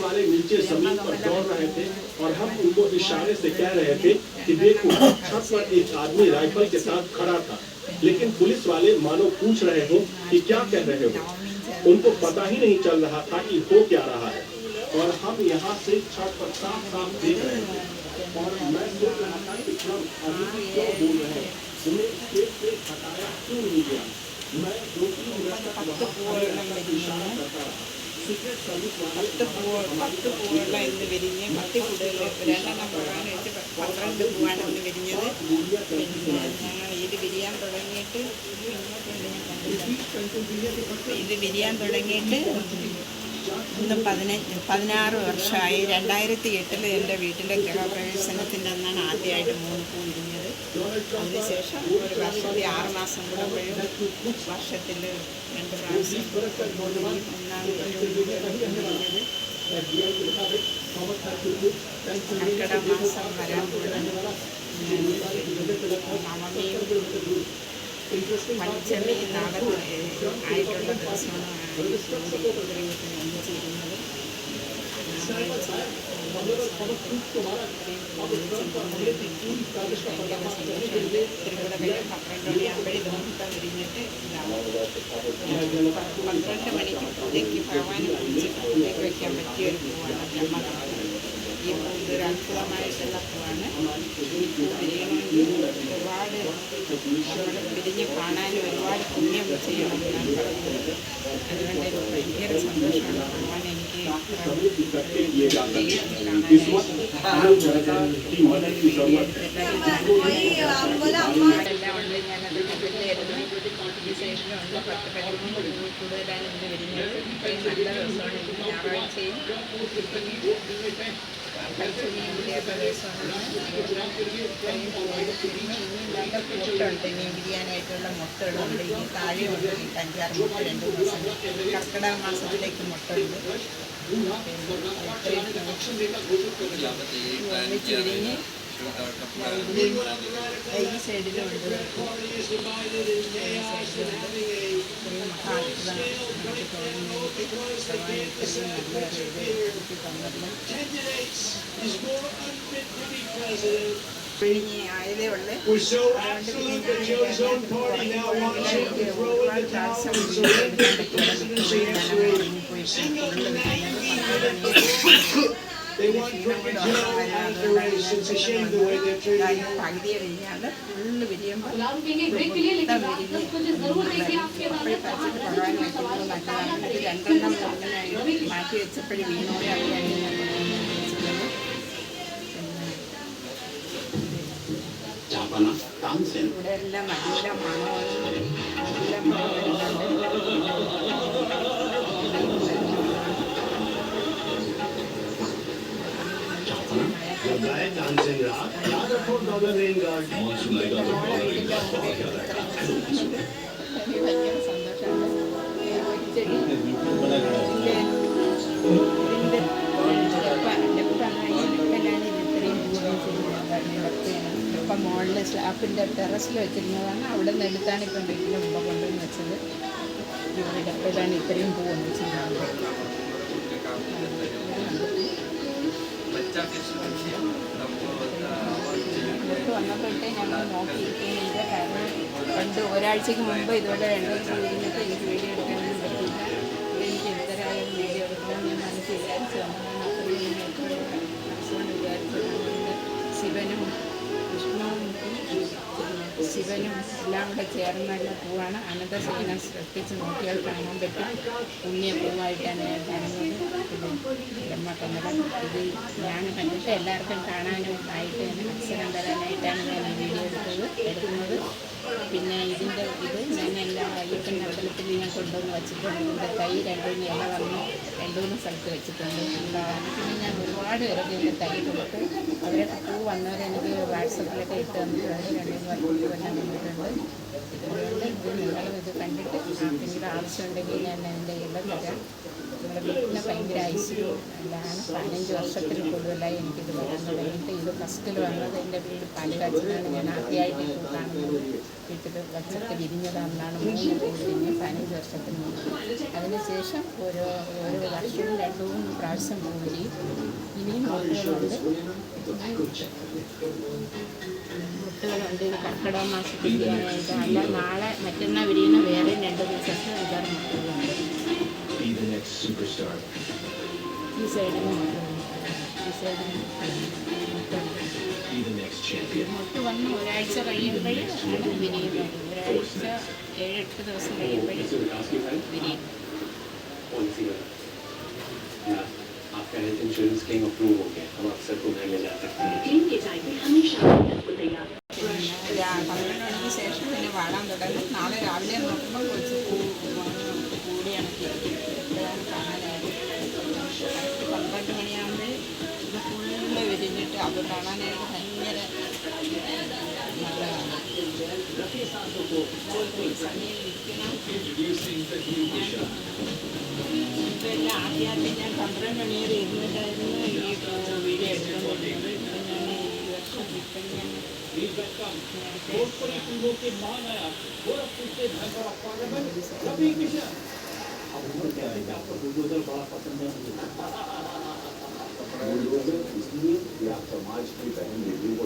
वाले नीचे जमीन पर दौड़ रहे थे और हम उनको इशारे से कह रहे थे कि देखो छत पर एक आदमी राइफल के साथ खड़ा था, लेकिन पुलिस वाले मानो पूछ रहे हो कि क्या कह रहे हो। उनको पता ही नहीं चल रहा था कि हो क्या रहा है और हम यहाँ से छत पर साफ साफ देख रहे थे और मैं सोच रहा था कि ट्रम्प अभी भी क्यों बोल रहे हैं, उन्हें स्टेज से हटाया क्यों नहीं गया। मैं 2-3 मिनट तक इशारा करता रहा। പത്ത് പൂവുള്ള ഇന്ന് വിരിഞ്ഞ് 10 കൂടുതൽ 2 പോകാൻ വെച്ച് 12 പൂവാണ് ഇന്ന് വിരിഞ്ഞത്. പിന്നെ ഞങ്ങൾ ഇത് വിരിയാൻ തുടങ്ങിയിട്ട് ഇന്ന് 16 വർഷമായി. 2008 എൻ്റെ വീട്ടിലെ ഗൃഹപ്രവേശനത്തിൻ്റെ അന്നാണ് ആദ്യമായിട്ട് 3 പൂ വിരിഞ്ഞത്. അതിനുശേഷം ഒരു വർഷത്തിൽ 6 മാസം കൂടുമ്പോഴും വർഷത്തിൽ 2 പ്രാവശ്യം ഒന്നാമത് വിരിഞ്ഞത്. കർക്കിടക മാസം വരാൻ പോകുന്നത് നവമിയും പഞ്ചമി നാളെ ആയിട്ടുള്ള ദിവസമാണ് ഒന്നിച്ചിരുന്നത്. തിരുകൂടെ കഴിഞ്ഞ് 12 മണിയാകുമ്പോഴേ ഇത് മൊത്തം വിരിഞ്ഞിട്ട് ഇതാവും. 12 മണിക്ക് പൂജയ്ക്ക് ഭഗവാന് പൂജയ്ക്ക് വയ്ക്കാൻ പറ്റിയ ഒരു പൂവാണ് ബ്രഹ്മകമലം. ഈ പൂ ഇതൊരു അത്ഭുതമായിട്ടുള്ള പൂവാണ്. ഈ പൂ വിരിയണമെങ്കിൽ ഒരുപാട് നമ്മൾ വിരിഞ്ഞ് കാണാനും ഒരുപാട് പുണ്യം ചെയ്യണമെന്നാണ് പറയുന്നത്. അതുകൊണ്ട് എനിക്ക് ഭയങ്കര സന്തോഷമാണ് ഭഗവാൻ എനിക്ക് എല്ലാം ഉണ്ട്. ഞാനത് കണ്ടിട്ടായിരുന്നു. ഈ സൈഡിലുണ്ട് 10-13 കൂടുതലാണ് ഇന്ന് വിരിഞ്ഞത്. ഇത്രയും നല്ല ദിവസമാണ്. ഇന്ന് ഞായറാഴ്ചയും പഞ്ചമിയും കൂടിയാത്ത ദിവസമാണ്. നല്ല മുട്ടുണ്ട്. ഇനി വിരിയാനായിട്ടുള്ള മുട്ടകളുണ്ട്. ഇനി താഴെയുണ്ട്. 5-6 മുട്ട 2 മാസം കർക്കിടക മാസത്തിലേക്ക് മുട്ടുണ്ട്. ഒന്നിച്ച് വിരിഞ്ഞ് ഈ സൈഡിലുണ്ട്. മഹാത്ഭുതം നമുക്ക് തോന്നിയിട്ട് നല്ല ഇത് തന്നില്ല. പിഴിഞ്ഞ് ആയതേ ഉള്ളേ. അതുകൊണ്ട് ഒരുപാട് പ്രാവശ്യം എടുക്കാൻ പറ്റില്ല. പകുതിയെ വിരിഞ്ഞാൽ ഫുള്ള് വിരിയുമ്പോൾ പറിച്ചിട്ട് ഭഗവാൻ വയ്ക്കുന്നത് നല്ലതാണ്. ഇത് 2 മുഴുവനായിട്ട് മാറ്റി വെച്ചപ്പോഴും വീണോടെ അറിയാനും വെച്ചിട്ടുണ്ട്. ഇവിടെ എല്ലാം നല്ല മണവും നല്ല ഭയങ്കര സന്തോഷമാണ്. ചെടി ഇപ്പം മുകളിൽ സ്ലാപ്പിൻ്റെ ടെറസിൽ വെച്ചിരുന്നതാണ്. അവിടെ നിന്ന് എടുത്താണ് ഇപ്പം വീട്ടിൻ്റെ മുമ്പ് കൊണ്ടുവന്ന് വെച്ചത്. ഇവിടെയാണ് ഇത്രയും പൂ ഒന്നിച്ചിരുന്നത്. വന്നപ്പോഴേ ഞങ്ങൾ നോക്കിയിരിക്കുന്നില്ല. കാരണം ഒരാഴ്ചക്ക് മുമ്പ് ഇതുപോലെ 2 ദിവസം കഴിഞ്ഞിട്ട് എനിക്ക് വീഡിയോ എടുക്കാനൊന്നും പറ്റില്ല. എനിക്ക് എന്തരായാലും വീഡിയോ എടുക്കണമെന്ന് ഞാൻ മനസ്സിൽ വിചാരിച്ചു വന്നതാണ്. അത്രയും മനസ്സുകൊണ്ട് വിചാരിച്ചതാണ്. ശിവനും വിഷ്ണുവും ശിവനും എല്ലാം കൂടെ ചേർന്നുള്ള പൂവാണ്. അനന്തശയനം ശ്രദ്ധിച്ച് നോക്കിയാൽ കാണാൻ പറ്റും. പുണ്യപൂവായിട്ടാണ് ഞാൻ കാണുന്നത്. ഇത് ബ്രഹ്മകമലം. ഇത് ഞാൻ കണ്ടിട്ട് എല്ലാവർക്കും കാണാനും ആയിട്ട് അവസരം തരാനായിട്ടാണ് ഞാൻ ഈ വീഡിയോ എടുക്കുന്നത്. പിന്നെ ഇതിൻ്റെ ഞാൻ എല്ലാ അയ്യപ്പൻ അമ്പലത്തിൽ ഞാൻ കൊണ്ടുവന്ന് വെച്ചിട്ടുണ്ട്. ഇതിൻ്റെ തൈ 2 ഇല വന്ന് 2-3 സ്ഥലത്ത് വെച്ചിട്ടുണ്ട്. ഉണ്ടാകാൻ പിന്നെ ഞാൻ ഒരുപാട് പേരൊക്കെ ഇതിൻ്റെ തൈ കൊടുത്ത് അവരൊക്കെ പൂ വന്നവരെനിക്ക് വാട്സപ്പിലൊക്കെ ഇട്ട് തന്നിട്ടുണ്ട്. 2-3 വർഷം എല്ലാം തന്നിട്ടുണ്ട്. അതുകൊണ്ട് ഇത് നിങ്ങളും ഇത് കണ്ടിട്ട് ആർക്കെങ്കിലും ആവശ്യമുണ്ടെങ്കിൽ ഞാൻ എൻ്റെ ഇടം തരാം. നമ്മുടെ വീട്ടിന് ഭയങ്കര ഐശ്വര്യവും എല്ലാം 15 വർഷത്തിൽ കൂടുതലായി എനിക്കിത് വരാൻ തുടങ്ങിയിട്ട് ഇത് ഫസ്റ്റിൽ വന്നത് എൻ്റെ വീട് പാലുകാച്ചിലാണ് ഞാൻ ആദ്യമായിട്ട് ഇപ്പോൾ കാണുന്നത് വീട്ടിൽ വച്ചൊക്കെ വിരിഞ്ഞതാണെന്നാണ് 3 പൂ വിരിഞ്ഞ് 15 വർഷത്തിന് മുമ്പ് അതിനുശേഷം ഓരോ വർഷവും 2-3 പ്രാവശ്യം പൂ വിരിയും ഇനിയും മുട്ടുകളുണ്ട് ഇത് കർക്കിടക മാസത്തിൽ ഇതല്ല നാളെ മറ്റന്നാൾ വിരിയുന്ന വേറെ 2 ദിവസത്തെ 5-6 മുട്ടുകളുണ്ട് ഈ സൈഡിൽ മുട്ട് വന്ന് ഒരാഴ്ച കഴിയുമ്പോഴേ ആണ് വിരിയുന്നത് ഒരാഴ്ച 7-8 ദിവസം കഴിയുമ്പോഴേ വിരിയും आपका हेल्थ इंश्योरेंस क्लेम अप्रूव हो गया हम अक्सर तुम्हें ले जा सकते हैं क्लेम के टाइम पे हमेशा आपको तैयार 12 മണിക്ക് ശേഷം പിന്നെ വാടാൻ തുടങ്ങും നാളെ രാവിലെ നോക്കുമ്പോൾ കുറച്ച് കൂടിയാണ് കാണാനായിട്ട് 12 മണിയാകുമ്പോൾ ഇത് ഫുള്ള് വിരിഞ്ഞിട്ട് അത് കാണാനായിട്ട് ഭയങ്കര നല്ലതാണ് സമയം ഇരിക്കണം ഇതെല്ലാം ആദ്യമായിട്ട് ഞാൻ 12 മണി വരെ ഇരുന്നിട്ടായിരുന്നു ഈ വീഡിയോ എടുത്തുകൊണ്ടിരുന്നത് ഇപ്പം ഞാൻ ഈ വർഷം ഇപ്പം ഞാൻ इसलिए आप समाज की बहन बेटियों को